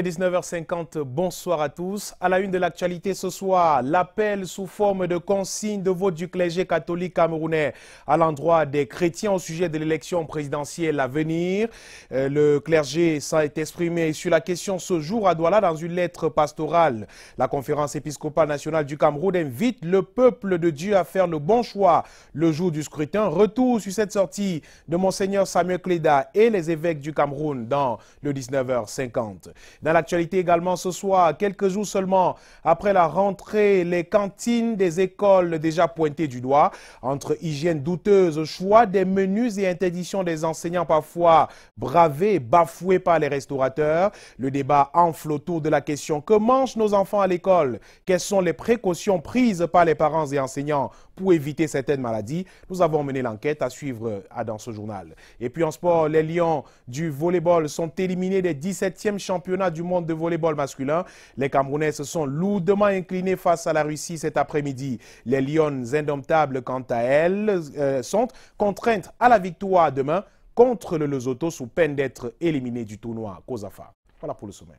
19h50, bonsoir à tous. À la une de l'actualité ce soir, l'appel sous forme de consigne de vote du clergé catholique camerounais à l'endroit des chrétiens au sujet de l'élection présidentielle à venir. Le clergé s'est exprimé sur la question ce jour à Douala dans une lettre pastorale. La conférence épiscopale nationale du Cameroun invite le peuple de Dieu à faire le bon choix le jour du scrutin. Retour sur cette sortie de Monseigneur Samuel Cléda et les évêques du Cameroun dans le 19h50. Dans l'actualité également ce soir, quelques jours seulement après la rentrée, les cantines des écoles déjà pointées du doigt. Entre hygiène douteuse, choix des menus et interdiction des enseignants parfois bravés et bafoués par les restaurateurs. Le débat enfle autour de la question: que mangent nos enfants à l'école? Quelles sont les précautions prises par les parents et enseignants pour éviter certaines maladies? Nous avons mené l'enquête à suivre dans ce journal. Et puis en sport, les Lions du volleyball sont éliminés des 17e championnats du monde de volleyball masculin. Les Camerounais se sont lourdement inclinés face à la Russie cet après-midi. Les Lions indomptables, quant à elles, sont contraintes à la victoire demain contre le Lesotho sous peine d'être éliminés du tournoi COSAFA. Voilà pour le sommaire.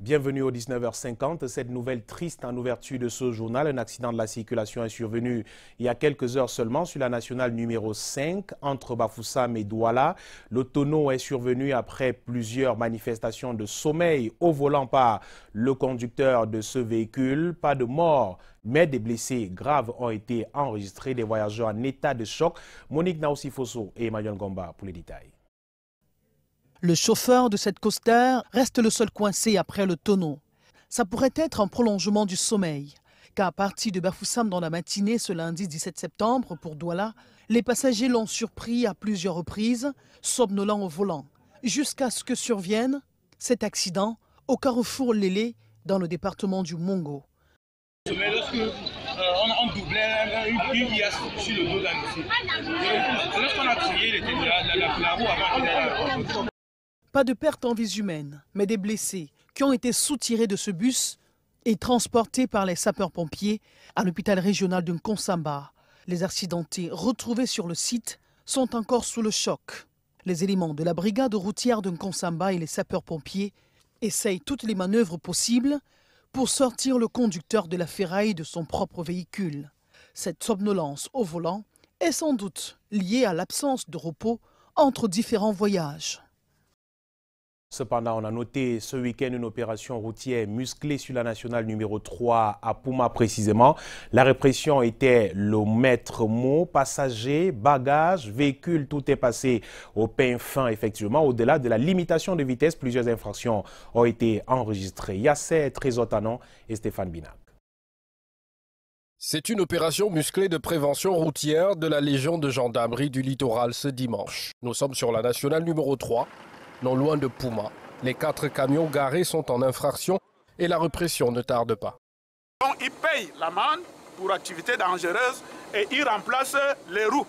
Bienvenue au 19h50. Cette nouvelle triste en ouverture de ce journal. Un accident de la circulation est survenu il y a quelques heures seulement sur la nationale numéro 5 entre Bafoussam et Douala. Le tonneau est survenu après plusieurs manifestations de sommeil au volant par le conducteur de ce véhicule. Pas de mort, mais des blessés graves ont été enregistrés, des voyageurs en état de choc. Monique Naousifoso et Emmanuel Gomba pour les détails. Le chauffeur de cette coaster reste le seul coincé après le tonneau. Ça pourrait être un prolongement du sommeil, car parti de Bafoussam dans la matinée ce lundi 17 septembre pour Douala, les passagers l'ont surpris à plusieurs reprises, somnolent au volant, jusqu'à ce que survienne cet accident au carrefour Lélé dans le département du Mongo. Mais lorsque on doublait une liasse sur le dos d'un monsieur, lorsqu'on a crié, il était la roue avant qu'il ait... Pas de perte en vies humaines, mais des blessés qui ont été soutirés de ce bus et transportés par les sapeurs-pompiers à l'hôpital régional de Nkonsamba. Les accidentés retrouvés sur le site sont encore sous le choc. Les éléments de la brigade routière de Nkonsamba et les sapeurs-pompiers essayent toutes les manœuvres possibles pour sortir le conducteur de la ferraille de son propre véhicule. Cette somnolence au volant est sans doute liée à l'absence de repos entre différents voyages. Cependant, on a noté ce week-end une opération routière musclée sur la nationale numéro 3 à Pouma précisément. La répression était le maître mot, passagers, bagages, véhicules, tout est passé au pain fin effectivement. Au-delà de la limitation de vitesse, plusieurs infractions ont été enregistrées. Yasser Trésotanon et Stéphane Binac. C'est une opération musclée de prévention routière de la Légion de gendarmerie du littoral ce dimanche. Nous sommes sur la nationale numéro 3. Non loin de Pouma. Les 4 camions garés sont en infraction et la répression ne tarde pas. Donc, ils payent l'amende pour activité dangereuse et ils remplacent les roues.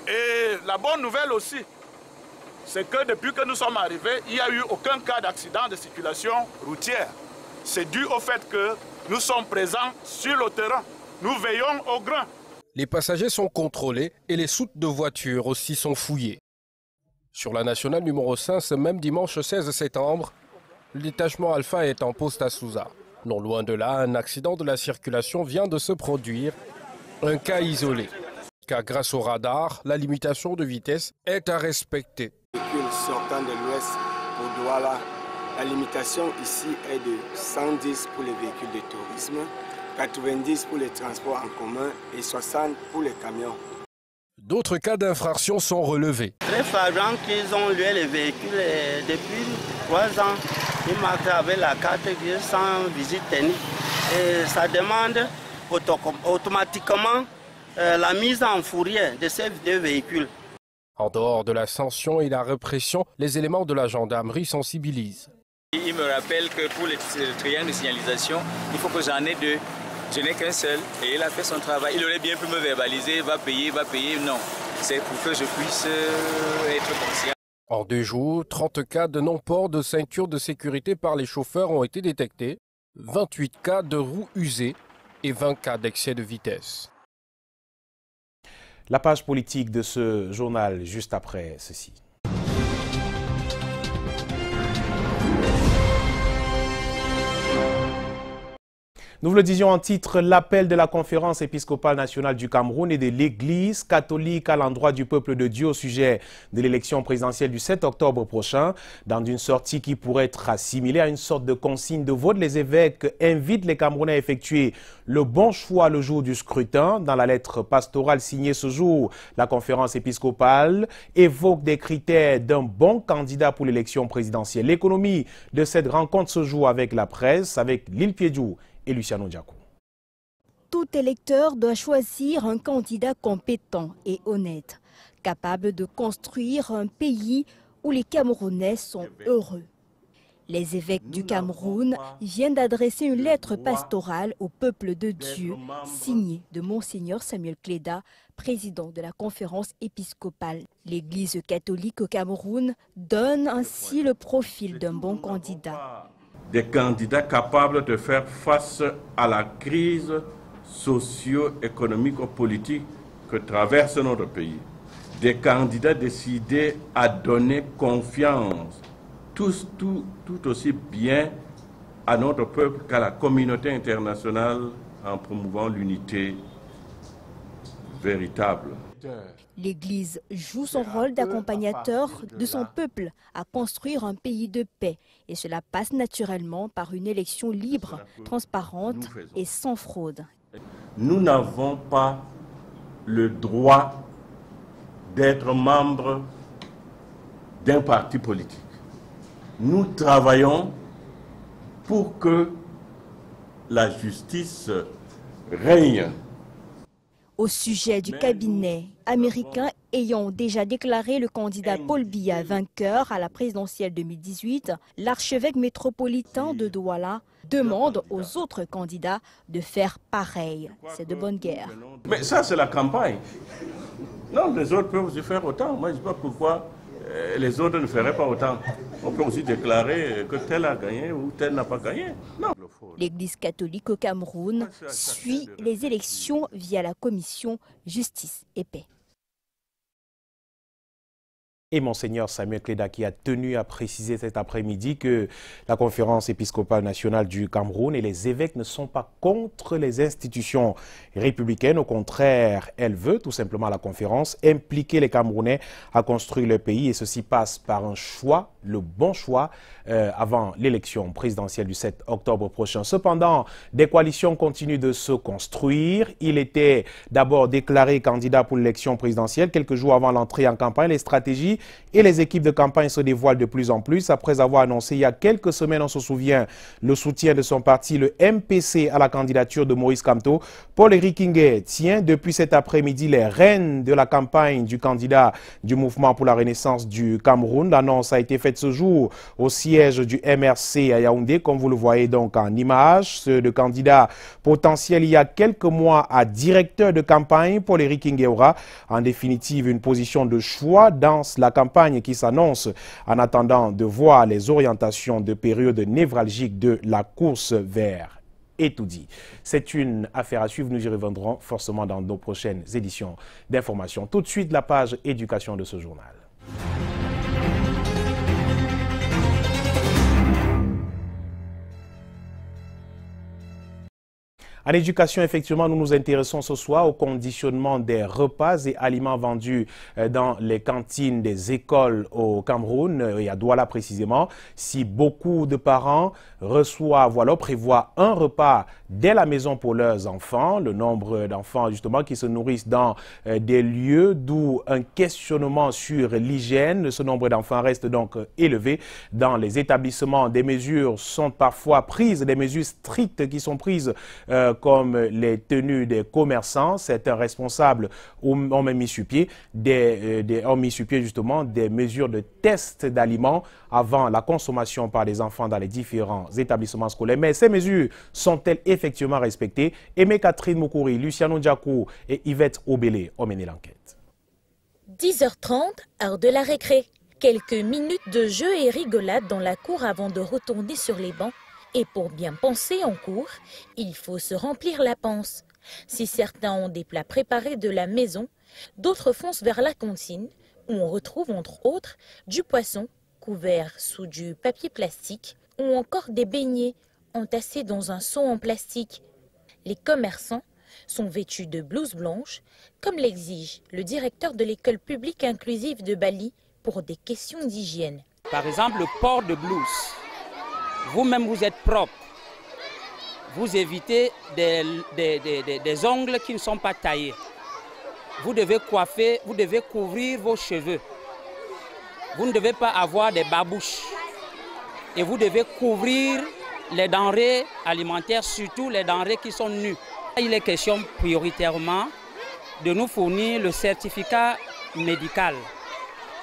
Et la bonne nouvelle aussi, c'est que depuis que nous sommes arrivés, il n'y a eu aucun cas d'accident de circulation routière. C'est dû au fait que nous sommes présents sur le terrain. Nous veillons au grain. Les passagers sont contrôlés et les soutes de voitures aussi sont fouillées. Sur la nationale numéro 5, ce même dimanche 16 septembre, le détachement Alpha est en poste à Souza. Non loin de là, un accident de la circulation vient de se produire, un cas isolé. Car grâce au radar, la limitation de vitesse est à respecter. Véhicule sortant de l'ouest pour Douala, la limitation ici est de 110 pour les véhicules de tourisme, 90 pour les transports en commun et 60 pour les camions. D'autres cas d'infraction sont relevés. Très flagrant qu'ils ont loué les véhicules depuis 3 ans. Ils marquent avec la carte sans visite technique. Et ça demande automatiquement la mise en fourrière de ces deux véhicules. En dehors de la sanction et la répression, les éléments de la gendarmerie sensibilisent. Il me rappelle que pour les triangles de signalisation, il faut que j'en ai 2. Je n'ai qu'un seul et il a fait son travail. Il aurait bien pu me verbaliser, va payer, non. C'est pour que je puisse être conscient. En 2 jours, 30 cas de non-port de ceinture de sécurité par les chauffeurs ont été détectés, 28 cas de roues usées et 20 cas d'excès de vitesse. La page politique de ce journal juste après ceci. Nous vous le disions en titre, l'appel de la conférence épiscopale nationale du Cameroun et de l'Église catholique à l'endroit du peuple de Dieu au sujet de l'élection présidentielle du 7 octobre prochain. Dans une sortie qui pourrait être assimilée à une sorte de consigne de vote, les évêques invitent les Camerounais à effectuer le bon choix le jour du scrutin. Dans la lettre pastorale signée ce jour, la conférence épiscopale évoque des critères d'un bon candidat pour l'élection présidentielle. L'économie de cette rencontre se joue avec la presse, avec Lil Piedjou et Luciano Diakou. Tout électeur doit choisir un candidat compétent et honnête, capable de construire un pays où les Camerounais sont heureux. Les évêques du Cameroun viennent d'adresser une lettre pastorale au peuple de Dieu, signée de Monseigneur Samuel Cléda, président de la conférence épiscopale. L'Église catholique au Cameroun donne ainsi le profil d'un bon candidat. Des candidats capables de faire face à la crise socio-économique-politique que traverse notre pays. Des candidats décidés à donner confiance tout aussi bien à notre peuple qu'à la communauté internationale en promouvant l'unité véritable. L'Église joue son rôle d'accompagnateur de son peuple à construire un pays de paix. Et cela passe naturellement par une élection libre, transparente et sans fraude. Nous n'avons pas le droit d'être membre d'un parti politique. Nous travaillons pour que la justice règne. Au sujet du cabinet américain ayant déjà déclaré le candidat Paul Biya vainqueur à la présidentielle 2018, l'archevêque métropolitain de Douala demande aux autres candidats de faire pareil. C'est de bonne guerre. Mais ça, c'est la campagne. Non, les autres peuvent aussi faire autant. Moi, je ne sais pas pourquoi les autres ne feraient pas autant. On peut aussi déclarer que tel a gagné ou tel n'a pas gagné. Non. L'Église catholique au Cameroun suit les élections via la commission Justice et Paix. Et Monseigneur Samuel Cléda qui a tenu à préciser cet après-midi que la conférence épiscopale nationale du Cameroun et les évêques ne sont pas contre les institutions républicaines. Au contraire, elle veut tout simplement la conférence impliquer les Camerounais à construire le pays et ceci passe par un choix, le bon choix avant l'élection présidentielle du 7 octobre prochain. Cependant, des coalitions continuent de se construire. Il était d'abord déclaré candidat pour l'élection présidentielle quelques jours avant l'entrée en campagne. Les stratégies et les équipes de campagne se dévoilent de plus en plus. Après avoir annoncé il y a quelques semaines, on se souvient, le soutien de son parti, le MPC, à la candidature de Maurice Kamto, Paul-Éric Ngué tient depuis cet après-midi les rênes de la campagne du candidat du Mouvement pour la Renaissance du Cameroun. L'annonce a été faite ce jour au siège du MRC à Yaoundé, comme vous le voyez donc en image. Ce de candidat potentiel il y a quelques mois à directeur de campagne, Paul-Éric Ngué aura en définitive une position de choix dans la campagne qui s'annonce en attendant de voir les orientations de période névralgique de la course vers Etoudi. C'est une affaire à suivre, nous y reviendrons forcément dans nos prochaines éditions d'information. Tout de suite, la page éducation de ce journal. En éducation, effectivement, nous nous intéressons ce soir au conditionnement des repas et aliments vendus dans les cantines des écoles au Cameroun et à Douala précisément. Si beaucoup de parents reçoivent ou alors prévoient un repas dès la maison pour leurs enfants, le nombre d'enfants justement qui se nourrissent dans des lieux d'où un questionnement sur l'hygiène, ce nombre d'enfants reste donc élevé dans les établissements. Des mesures sont parfois prises, des mesures strictes qui sont prises comme les tenues des commerçants. Certains responsables ont même mis sur pied justement des mesures de test d'aliments avant la consommation par les enfants dans les différents établissements scolaires. Mais ces mesures sont-elles effectivement respectées? Aimé Catherine Moukouri, Luciano Diakou et Yvette Obélé ont mené l'enquête. 10h30, heure de la récré. Quelques minutes de jeu et rigolade dans la cour avant de retourner sur les bancs. Et pour bien penser en cours, il faut se remplir la panse. Si certains ont des plats préparés de la maison, d'autres foncent vers la cantine, où on retrouve entre autres du poisson couvert sous du papier plastique ou encore des beignets entassés dans un seau en plastique. Les commerçants sont vêtus de blouses blanches, comme l'exige le directeur de l'école publique inclusive de Bali pour des questions d'hygiène. Par exemple, le port de blouse. Vous-même, vous êtes propre. Vous évitez des ongles qui ne sont pas taillés. Vous devez coiffer, vous devez couvrir vos cheveux. Vous ne devez pas avoir des babouches. Et vous devez couvrir les denrées alimentaires, surtout les denrées qui sont nues. Il est question prioritairement de nous fournir le certificat médical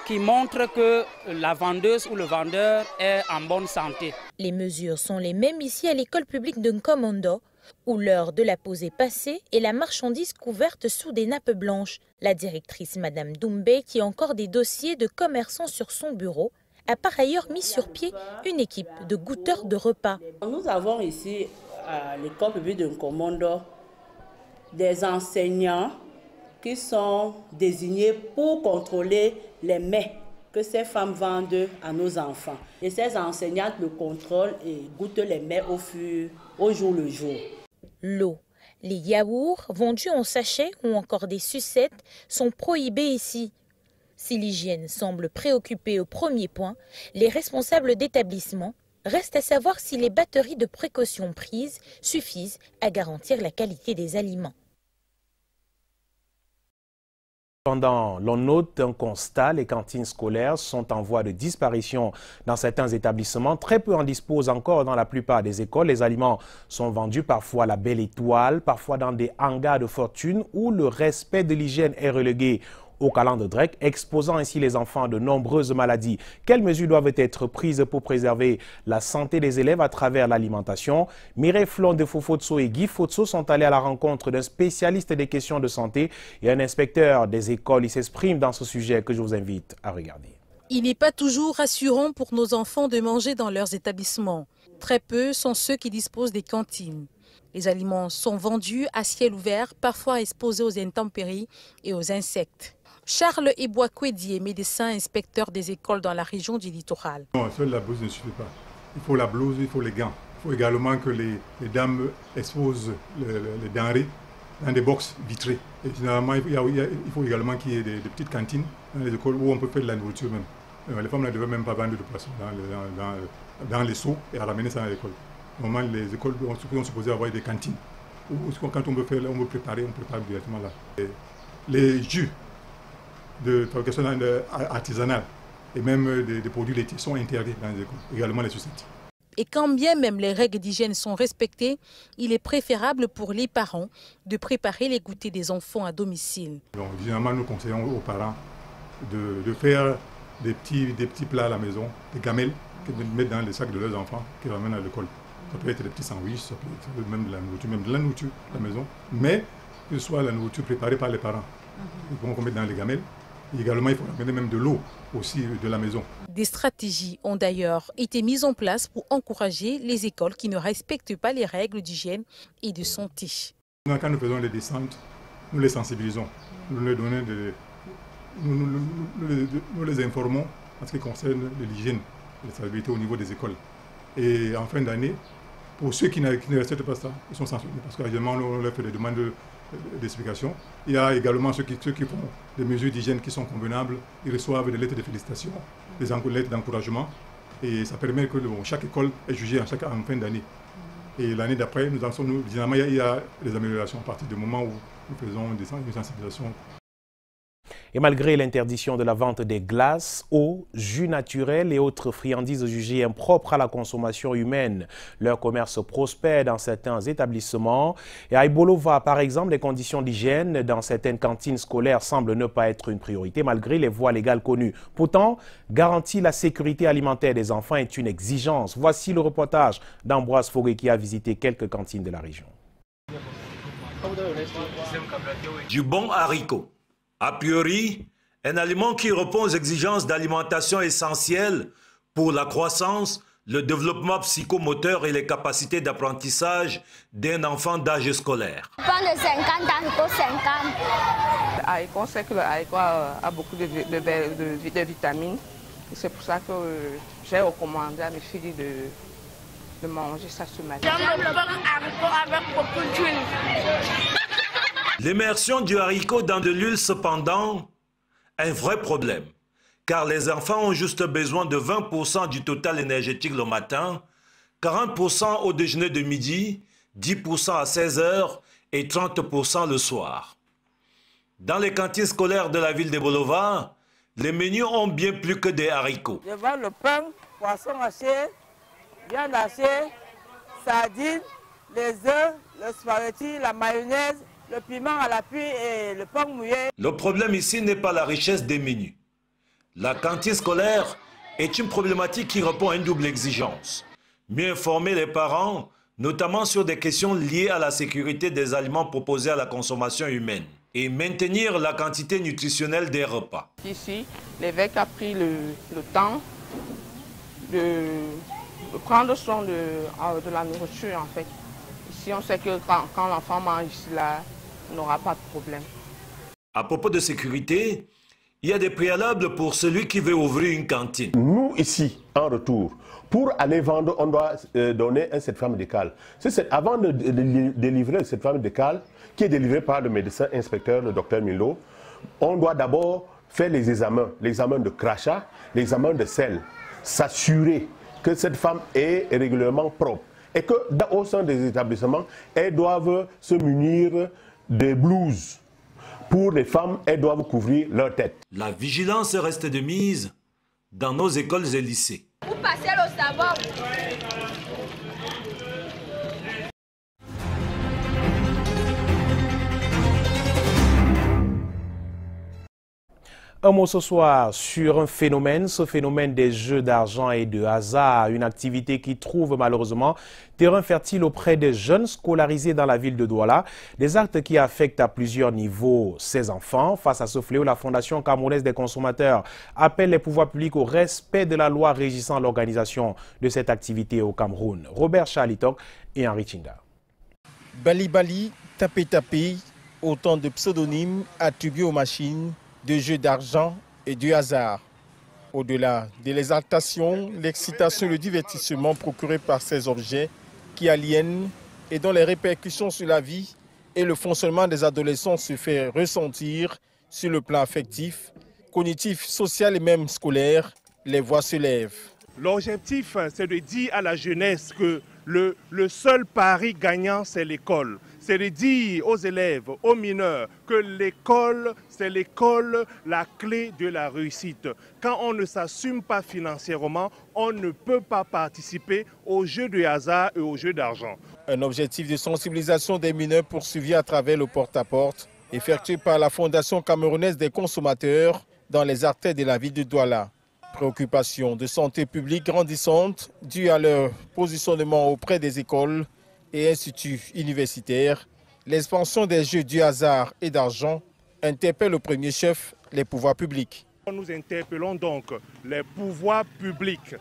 qui montre que la vendeuse ou le vendeur est en bonne santé. Les mesures sont les mêmes ici à l'école publique de Nkomondo, où l'heure de la pause est passée et la marchandise couverte sous des nappes blanches. La directrice, Madame Doumbé, qui a encore des dossiers de commerçants sur son bureau, a par ailleurs mis sur pied une équipe de goûteurs de repas. Nous avons ici à l'école publique de Nkomondo des enseignants qui sont désignés pour contrôler les mets que ces femmes vendent à nos enfants. Et ces enseignantes le contrôlent et goûtent les mets au jour le jour. L'eau, les yaourts vendus en sachet ou encore des sucettes sont prohibés ici. Si l'hygiène semble préoccupée au premier point, les responsables d'établissement restent à savoir si les batteries de précaution prises suffisent à garantir la qualité des aliments. Cependant, l'on note un constat, les cantines scolaires sont en voie de disparition dans certains établissements. Très peu en disposent encore dans la plupart des écoles. Les aliments sont vendus parfois à la belle étoile, parfois dans des hangars de fortune où le respect de l'hygiène est relégué au calendrier, exposant ainsi les enfants à de nombreuses maladies. Quelles mesures doivent être prises pour préserver la santé des élèves à travers l'alimentation? Mireille Flon de Fofotso et Guy Fotso sont allés à la rencontre d'un spécialiste des questions de santé et un inspecteur des écoles. Ils s'expriment dans ce sujet que je vous invite à regarder. Il n'est pas toujours rassurant pour nos enfants de manger dans leurs établissements. Très peu sont ceux qui disposent des cantines. Les aliments sont vendus à ciel ouvert, parfois exposés aux intempéries et aux insectes. Charles Ebouakwedi est médecin inspecteur des écoles dans la région du littoral. Non, seule la blouse ne suffit pas. Il faut la blouse, il faut les gants. Il faut également que les dames exposent les denrées dans des box vitrées. Et finalement, il faut également qu'il y ait des petites cantines dans les écoles où on peut faire de la nourriture même. Les femmes ne devaient même pas vendre de poisson dans les seaux et à ramener ça à l'école. Normalement, les écoles sont supposées avoir des cantines où quand on veut faire, on veut préparer, on prépare directement là. Et les jus de fabrication artisanale et même des produits laitiers sont interdits dans les écoles, également les sucettes. Et quand bien même les règles d'hygiène sont respectées, il est préférable pour les parents de préparer les goûters des enfants à domicile. Donc, généralement, nous conseillons aux parents de faire des petits plats à la maison, des gamelles qu'ils mettent dans les sacs de leurs enfants qu'ils ramènent à l'école. Ça peut être des petits sandwichs, ça peut être même de la nourriture à la maison, mais que ce soit la nourriture préparée par les parents. Ils vont mettre dans les gamelles. Et également, il faut ramener même de l'eau aussi de la maison. Des stratégies ont d'ailleurs été mises en place pour encourager les écoles qui ne respectent pas les règles d'hygiène et de santé. Quand nous faisons les descentes, nous les sensibilisons. Nous les informons en ce qui concerne l'hygiène et la salubrité au niveau des écoles. Et en fin d'année, pour ceux qui ne respectent pas ça, ils sont sanctionnés. Parce qu'actuellement, on leur fait des demandes d'explication. Il y a également ceux qui font des mesures d'hygiène qui sont convenables. Ils reçoivent des lettres de félicitations, des lettres d'encouragement. Et ça permet que chaque école est jugée en fin d'année. Et l'année d'après, généralement, il y a des améliorations à partir du moment où nous faisons des sensibilisations. Et malgré l'interdiction de la vente des glaces, eau, jus naturels et autres friandises jugées impropres à la consommation humaine, leur commerce prospère dans certains établissements. Et à Ibolova, par exemple, les conditions d'hygiène dans certaines cantines scolaires semblent ne pas être une priorité malgré les voies légales connues. Pourtant, garantir la sécurité alimentaire des enfants est une exigence. Voici le reportage d'Ambroise Fogué qui a visité quelques cantines de la région. Du bon haricot. A priori, Un aliment qui répond aux exigences d'alimentation essentielles pour la croissance, le développement psychomoteur et les capacités d'apprentissage d'un enfant d'âge scolaire. On sait que le haricot a beaucoup de vitamines. C'est pour ça que j'ai recommandé à mes filles de manger ça ce matin. J'aime le haricot avec beaucoup d'huile. L'immersion du haricot dans de l'huile, cependant, est un vrai problème. Car les enfants ont juste besoin de 20% du total énergétique le matin, 40% au déjeuner de midi, 10% à 16h et 30% le soir. Dans les cantines scolaires de la ville de Bolova, les menus ont bien plus que des haricots. Je vends le pain, poisson haché, viande hachée, sardines, les œufs, le spaghetti, la mayonnaise, le piment à l'appui et le pain mouillé. Le problème ici n'est pas la richesse des menus. La cantine scolaire est une problématique qui répond à une double exigence. Mieux informer les parents, notamment sur des questions liées à la sécurité des aliments proposés à la consommation humaine, et maintenir la quantité nutritionnelle des repas. Ici, l'évêque a pris le temps de prendre soin de la nourriture en fait. Ici, on sait que quand l'enfant mange ici, là, il n'aura pas de problème. À propos de sécurité, il y a des préalables pour celui qui veut ouvrir une cantine. Nous, ici, en retour, pour aller vendre, on doit donner un certificat médical. Avant de délivrer le certificat médical, qui est délivré par le médecin inspecteur, le docteur Milo, on doit d'abord faire les examens de crachat, l'examen de sel, s'assurer que cette femme est régulièrement propre et qu'au sein des établissements, elles doivent se munir des blouses. Pour les femmes, elles doivent couvrir leur tête. La vigilance reste de mise dans nos écoles et lycées. Vous passez le savon. Un mot ce soir sur un phénomène, ce phénomène des jeux d'argent et de hasard, une activité qui trouve malheureusement terrain fertile auprès des jeunes scolarisés dans la ville de Douala, des actes qui affectent à plusieurs niveaux ces enfants. Face à ce fléau, la Fondation camerounaise des consommateurs appelle les pouvoirs publics au respect de la loi régissant l'organisation de cette activité au Cameroun. Robert Chalitok et Henri Chinga. Bali Bali, Tapé Tapé, autant de pseudonymes attribués aux machines de jeux d'argent et du hasard. Au-delà de l'exaltation, l'excitation et le divertissement procurés par ces objets qui aliènent et dont les répercussions sur la vie et le fonctionnement des adolescents se fait ressentir sur le plan affectif, cognitif, social et même scolaire, les voix se lèvent. L'objectif, c'est de dire à la jeunesse que le seul pari gagnant, c'est l'école. C'est de dire aux élèves, aux mineurs, que l'école, c'est l'école la clé de la réussite. Quand on ne s'assume pas financièrement, on ne peut pas participer aux jeux de hasard et aux jeux d'argent. Un objectif de sensibilisation des mineurs poursuivi à travers le porte-à-porte, effectué par la Fondation camerounaise des consommateurs dans les artères de la ville de Douala. Préoccupation de santé publique grandissante due à leur positionnement auprès des écoles et instituts universitaires, l'expansion des jeux du hasard et d'argent interpelle au premier chef les pouvoirs publics. Nous interpellons donc les pouvoirs publics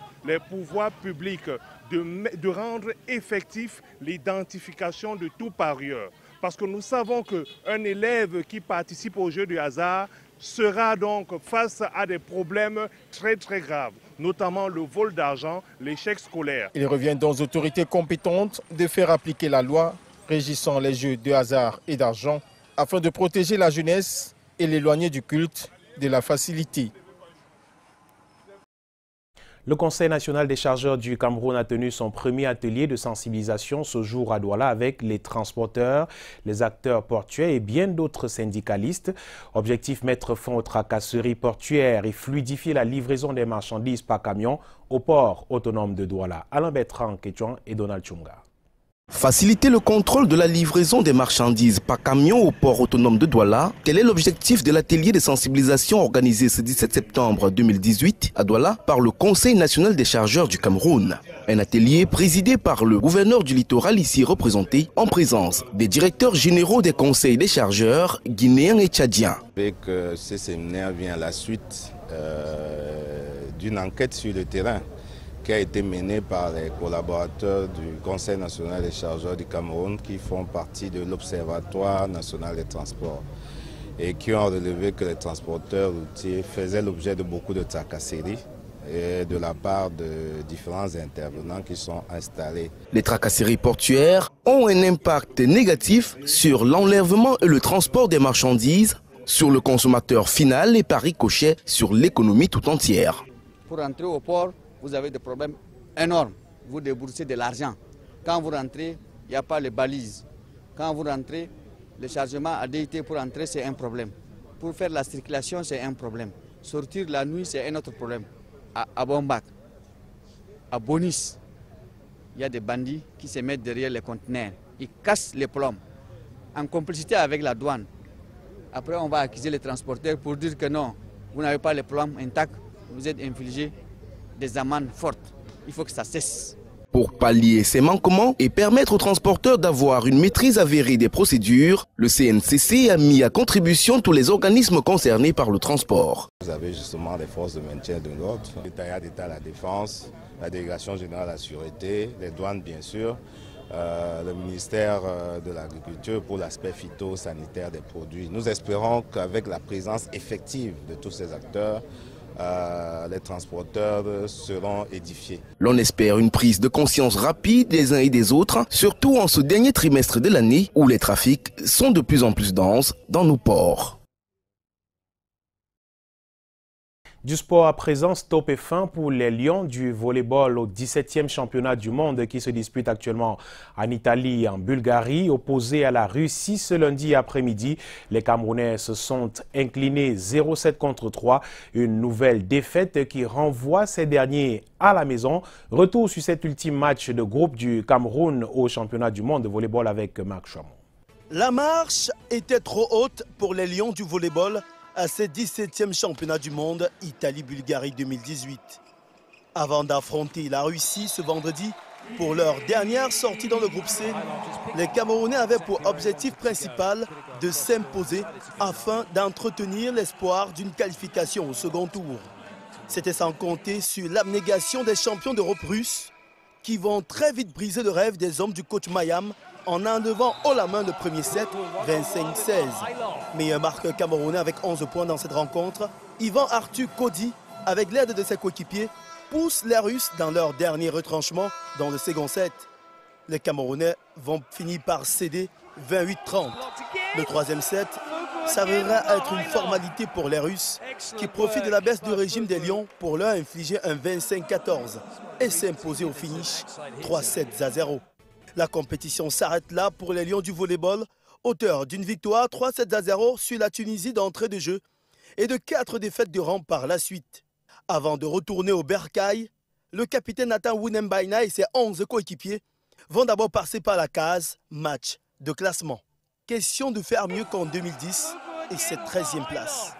de rendre effectif l'identification de tout parieur. Parce que nous savons qu'un élève qui participe aux jeux du hasard sera donc face à des problèmes très graves, notamment le vol d'argent, l'échec scolaire. Il revient donc aux autorités compétentes de faire appliquer la loi régissant les jeux de hasard et d'argent afin de protéger la jeunesse et l'éloigner du culte de la facilité. Le Conseil national des chargeurs du Cameroun a tenu son premier atelier de sensibilisation ce jour à Douala avec les transporteurs, les acteurs portuaires et bien d'autres syndicalistes. Objectif, mettre fin aux tracasseries portuaires et fluidifier la livraison des marchandises par camion au port autonome de Douala. Alain Bertrand Ketouan et Donald Chunga. Faciliter le contrôle de la livraison des marchandises par camion au port autonome de Douala, tel est l'objectif de l'atelier de sensibilisation organisé ce 17 septembre 2018 à Douala par le Conseil national des chargeurs du Cameroun. Un atelier présidé par le gouverneur du littoral ici représenté en présence des directeurs généraux des conseils des chargeurs guinéens et tchadiens. Ce séminaire vient à la suite d'une enquête sur le terrain qui a été menée par les collaborateurs du Conseil national des chargeurs du Cameroun qui font partie de l'Observatoire national des transports et qui ont relevé que les transporteurs routiers faisaient l'objet de beaucoup de tracasseries et de la part de différents intervenants qui sont installés. Les tracasseries portuaires ont un impact négatif sur l'enlèvement et le transport des marchandises, sur le consommateur final et par ricochet sur l'économie tout entière. Pour entrer au port, vous avez des problèmes énormes. Vous déboursez de l'argent. Quand vous rentrez, il n'y a pas les balises. Quand vous rentrez, le chargement à DIT pour entrer, c'est un problème. Pour faire la circulation, c'est un problème. Sortir la nuit, c'est un autre problème. À Bombac, à Bonis, il y a des bandits qui se mettent derrière les conteneurs. Ils cassent les plombs en complicité avec la douane. Après, on va accuser les transporteurs pour dire que non, vous n'avez pas les plombs intacts, vous êtes infligés des amendes fortes. Il faut que ça cesse. Pour pallier ces manquements et permettre aux transporteurs d'avoir une maîtrise avérée des procédures, le CNCC a mis à contribution tous les organismes concernés par le transport. Vous avez justement les forces de maintien de l'ordre, l'État d'État à la défense, la délégation générale à la sûreté, les douanes bien sûr, le ministère de l'Agriculture pour l'aspect phytosanitaire des produits. Nous espérons qu'avec la présence effective de tous ces acteurs, les transporteurs seront édifiés. L'on espère une prise de conscience rapide des uns et des autres, surtout en ce dernier trimestre de l'année où les trafics sont de plus en plus denses dans nos ports. Du sport à présent, stop et fin pour les Lions du volleyball au 17e championnat du monde qui se dispute actuellement en Italie et en Bulgarie. Opposés à la Russie ce lundi après-midi, les Camerounais se sont inclinés 0-7 contre 3. Une nouvelle défaite qui renvoie ces derniers à la maison. Retour sur cet ultime match de groupe du Cameroun au championnat du monde de volleyball avec Marc Chamon. La marche était trop haute pour les Lions du volleyball à ce 17e championnat du monde Italie-Bulgarie 2018. Avant d'affronter la Russie ce vendredi, pour leur dernière sortie dans le groupe C, les Camerounais avaient pour objectif principal de s'imposer afin d'entretenir l'espoir d'une qualification au second tour. C'était sans compter sur l'abnégation des champions d'Europe russes qui vont très vite briser le rêve des hommes du coach Mayam en enlevant haut la main le premier set, 25-16. Meilleur marqueur camerounais avec 11 points dans cette rencontre, Ivan Arthur Cody, avec l'aide de ses coéquipiers, pousse les Russes dans leur dernier retranchement dans le second set. Les Camerounais vont finir par céder 28-30. Le troisième set s'avérera être une formalité pour les Russes qui profitent de la baisse de régime des Lions pour leur infliger un 25-14 et s'imposer au finish 3-7-0. La compétition s'arrête là pour les Lions du volleyball, auteur d'une victoire 3-7-0 sur la Tunisie d'entrée de jeu et de 4 défaites de rang par la suite. Avant de retourner au Bercail, le capitaine Nathan Wunembaina et ses 11 coéquipiers vont d'abord passer par la case match de classement. Question de faire mieux qu'en 2010 et cette 13e place.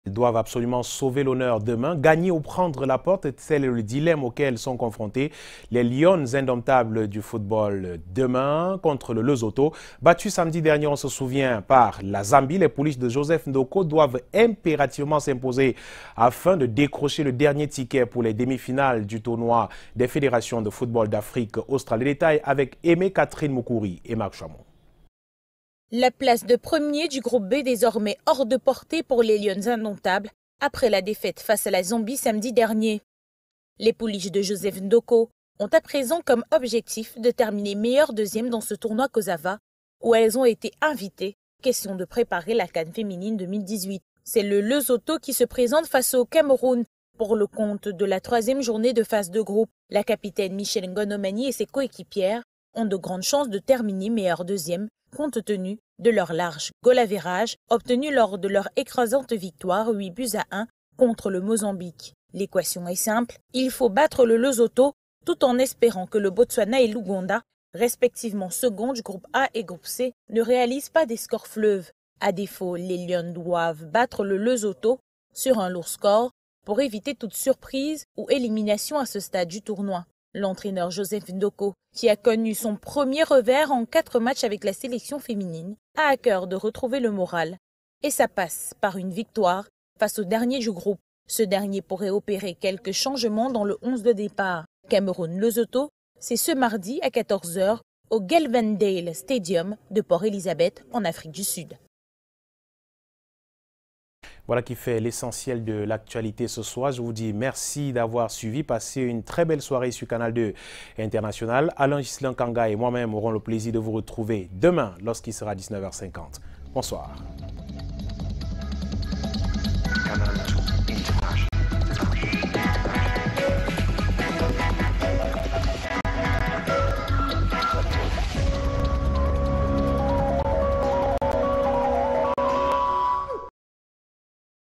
Ils doivent absolument sauver l'honneur demain, gagner ou prendre la porte. C'est le dilemme auquel sont confrontés les Lions indomptables du football demain contre le Lesotho. Battus samedi dernier, on se souvient, par la Zambie, les pouliches de Joseph Ndoko doivent impérativement s'imposer afin de décrocher le dernier ticket pour les demi-finales du tournoi des fédérations de football d'Afrique australe. Les détails avec Aimé Catherine Moukouri et Marc Chamon. La place de premier du groupe B désormais hors de portée pour les Lions indomptables après la défaite face à la Zambie samedi dernier. Les pouliches de Joseph Ndoko ont à présent comme objectif de terminer meilleure deuxième dans ce tournoi Kosava où elles ont été invitées. Question de préparer la CAN féminine 2018. C'est le Lesotho qui se présente face au Cameroun pour le compte de la 3e journée de phase de groupe. La capitaine Michelle Ngonomani et ses coéquipières ont de grandes chances de terminer meilleure deuxième compte tenu de leur large goal average obtenu lors de leur écrasante victoire 8-1 contre le Mozambique. L'équation est simple, il faut battre le Lesotho tout en espérant que le Botswana et l'Ouganda, respectivement second du groupe A et groupe C, ne réalisent pas des scores fleuves. À défaut, les Lions doivent battre le Lesotho sur un lourd score pour éviter toute surprise ou élimination à ce stade du tournoi. L'entraîneur Joseph Ndoko, qui a connu son premier revers en 4 matchs avec la sélection féminine, a à cœur de retrouver le moral. Et ça passe par une victoire face au dernier du groupe. Ce dernier pourrait opérer quelques changements dans le 11 de départ. Cameroun-Lesotho, c'est ce mardi à 14 h au Gelvendale Stadium de Port Elizabeth en Afrique du Sud. Voilà qui fait l'essentiel de l'actualité ce soir. Je vous dis merci d'avoir suivi. Passez une très belle soirée sur Canal 2 International. Alain Ghislain Kanga et moi-même aurons le plaisir de vous retrouver demain lorsqu'il sera 19 h 50. Bonsoir.